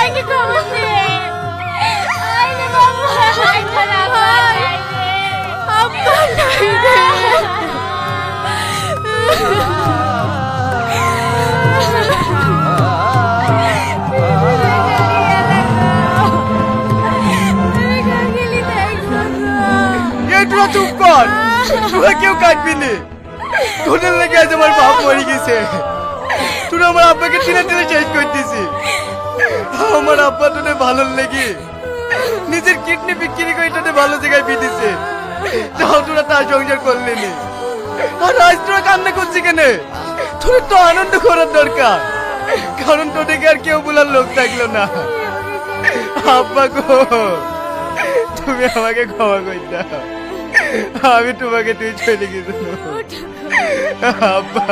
আমাকে খবর দে। আইরে বাবা, আইরে বাবা, আব্বা নাই রে। তোরা চুপ কর, তোরা কেউ কাটবি নি। তোদের লেগে আজ আমার বাপ মরে গেছে। তোরা আমার আব্বাকে টেনে টেনে শেষ করতেছি। আমার আব্বা তোদের ভালো লেগে নিজের কিডনি বিক্রি করে তোদের ভালো জায়গায় বিদিছে, তাও তোরা তার সংসার করলি নি। আর আজ তোরা কান্না করছি কেন? তোদের তো আনন্দ করার দরকার, কারণ তোদেরকে আর কেউ বলার লোক থাকলো না। আব্বা গো, তুমি আমাকে ক্ষমা করে দাও, আমি তোমাকে তুই চলে গেছিল। আব্বা